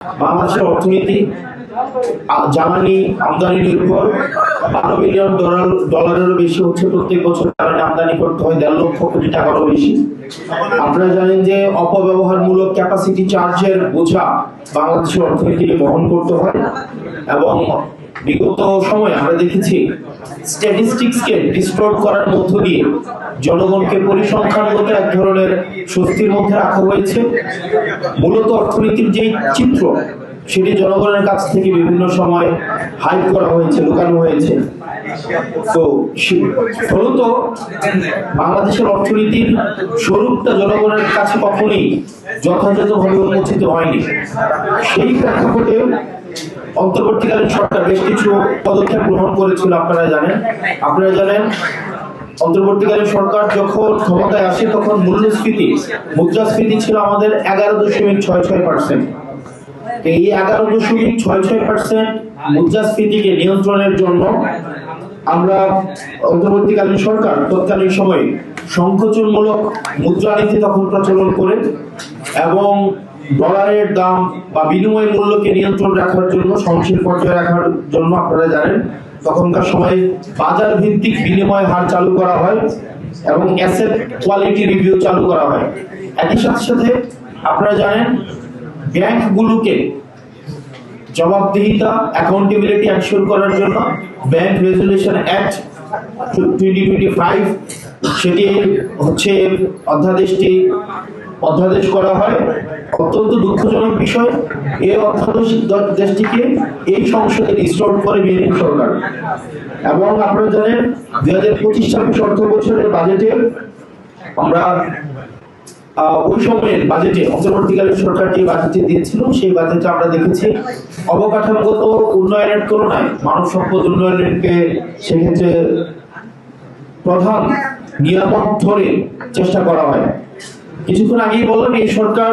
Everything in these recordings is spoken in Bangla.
বাংলাদেশের অর্থনীতি জ্বালানি আমদানি নির্ভর। 12 বিলিয়ন ডলারেরও বেশি হচ্ছে প্রত্যেক বছর জ্বালানি আমদানি করতে হয়, 1.5 লক্ষ কোটি টাকারও বেশি। আপনারা জানেন যে অপব্যবহারমূলক ক্যাপাসিটি চার্জের বোঝা বাংলাদেশের অর্থনীতিকে বহন করতে হয়, এবং বিগত সময়ে আমরা দেখেছি স্ট্যাটিস্টিক্সকে ডিস্টর্ট করার মধ্য দিয়ে জনগণকে পরিসংখ্যানগত এক ধরনের স্বস্তির মধ্যে রাখা হয়েছে। মূলত অর্থনীতির যে চিত্র সেটি জনগণের কাছ থেকে বিভিন্ন সময় হাইড করা হয়েছে, লুকানো হয়েছে। তো ফলত বাংলাদেশের অর্থনীতির স্বরূপটা জনগণের কাছে কখনোই যথাযথভাবে উন্মোচিত হয়নি। সেই প্রেক্ষাপটে অন্তর্বর্তীকালীন সরকার বেশ কিছু পদক্ষেপ গ্রহণ করেছিল। আপনারা জানেন অন্তর্বর্তীকালীন সরকার যখন ক্ষমতায় আসে তখন মুদ্রাস্ফীতি ছিল আমাদের 11.66%। এই 11.66% মুদ্রাস্ফীতিকে নিয়ন্ত্রণের জন্য আমরা অন্তর্বর্তীকালীন সরকার তৎকালীন সময়ে সংকোচনমূলক মুদ্রানীতি তখন প্রচলন করে এবং ডলারের দাম বা বিনিময় মূল্যকে নিয়ন্ত্রণ রাখার জন্য, সহনশীল পর্যায়ে রাখার জন্য আপনারা জানেন তখনকার সময় বাজার ভিত্তিক বিনিময় হার চালু করা হয় এবং অ্যাসেট কোয়ালিটি রিভিউ চালু করা হয়। একই সাথে আপনারা জানেন ব্যাংকগুলোকে জবাবদিহিতা, অ্যাকাউন্টেবিলিটি এনশিওর করার জন্য ব্যাংক রেজুলেশন অ্যাক্ট 2025 সেটি হচ্ছে অধ্যাদেশ করা হয়। অত্যন্ত দুঃখজনক বিষয়, এই অধ্যাদেশটিকে এই সংসদে ডিস্টর্ট করে বিএনপি সরকার। এবং আপনারা জানেন 2025-26 অর্থ বছরের বাজেটে আমরা ওই সময়ের বাজেটে অন্তর্বর্তীকালীন সরকার যে বাজেটে দিয়েছিল সেই বাজেটে আমরা দেখেছি অবকাঠামোগত উন্নয়নের তুলনায় মানব সম্পদ উন্নয়নকে সেক্ষেত্রে প্রধান নিয়ামক ধরে চেষ্টা করা হয়। কিছুক্ষণ আগেই বললাম এই সরকার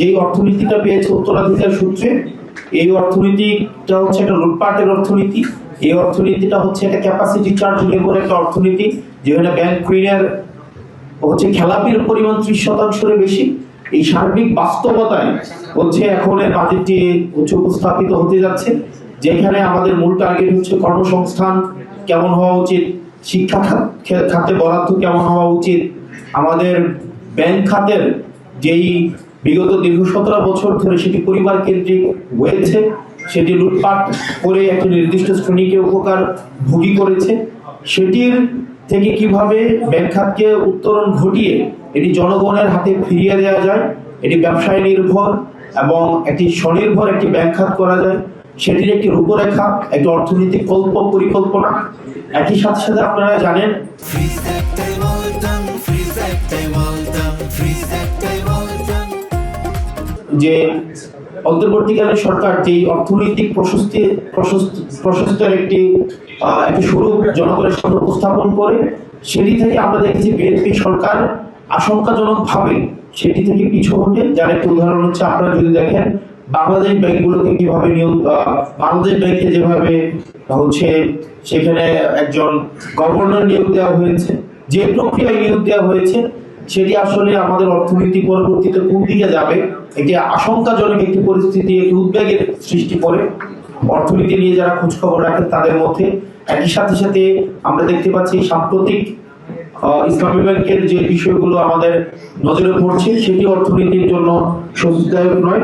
যেই অর্থনীতিটা পেয়েছে উত্তরাধিকার সূত্রে, এই অর্থনীতিটা হচ্ছে একটা লুটপাটের অর্থনীতি। এই অর্থনীতিটা হচ্ছে একটা ক্যাপাসিটি চার্জ লেভেলের একটা অর্থনীতি, যেখানে ব্যাংক ঋণের হচ্ছে খেলাপির পরিমাণ 30%-এর বেশি। এই সার্বিক বাস্তবতায় হচ্ছে এখন বাজেটটি হচ্ছে উপস্থাপিত হতে যাচ্ছে, যেখানে আমাদের মূল টার্গেট হচ্ছে কর্মসংস্থান কেমন হওয়া উচিত, শিক্ষা খাতে বরাদ্দ কেমন হওয়া উচিত, আমাদের ব্যাংক খাতের যেই বিগত দীর্ঘ 17 বছর ধরে সেটি পরিবার কেন্দ্রিক হয়েছে, সেটি লুটপাট করে একটি নির্দিষ্ট শ্রেণীকে উপকার ভোগী করেছে, সেটির থেকে কিভাবে ব্যাংক খাতকে উত্তরণ ঘটিয়ে এটি জনগণের হাতে ফিরিয়ে দেওয়া যায়, এটি ব্যবসায় নির্ভর এবং একটি স্বনির্ভর একটি ব্যাংক খাত করা যায়, সেটির একটি রূপরেখা, একটি অর্থনৈতিক পরিকল্পনা। একই সাথে আপনারা জানেন যে অন্তর্বর্তীকালীন সরকার যেই অর্থনৈতিক প্রশস্তের একটি স্বরূপ জনগণের সামনে উপস্থাপন করে, সেটি থেকে আমরা দেখেছি বিএনপি সরকার আশঙ্কাজনকভাবে সেটি থেকে পিছু হটে। যার একটা উদাহরণ হচ্ছে আপনারা যদি দেখেন বাংলাদেশ ব্যাংকগুলোকে কিভাবে বাংলাদেশ ব্যাংকে যেভাবে হচ্ছে সেখানে একজন গভর্নর নিয়োগ দেওয়া হয়েছে, যে প্রক্রিয়ায় নিয়োগ দেওয়া হয়েছে সেটি আসলে আমাদের অর্থনীতি পরবর্তীতে কোন দিকে যাবে একটি আশঙ্কাজনক একটি পরিস্থিতি, একটি উদ্বেগের সৃষ্টি করে অর্থনীতি নিয়ে যারা খোঁজখবর রাখেন তাদের মধ্যে। একই সাথে আমরা দেখতে পাচ্ছি সাম্প্রতিক ইসলামী ব্যাংকের যে বিষয়গুলো আমাদের নজরে পড়ছে সেটি অর্থনীতির জন্য স্বস্তিদায়ক নয়।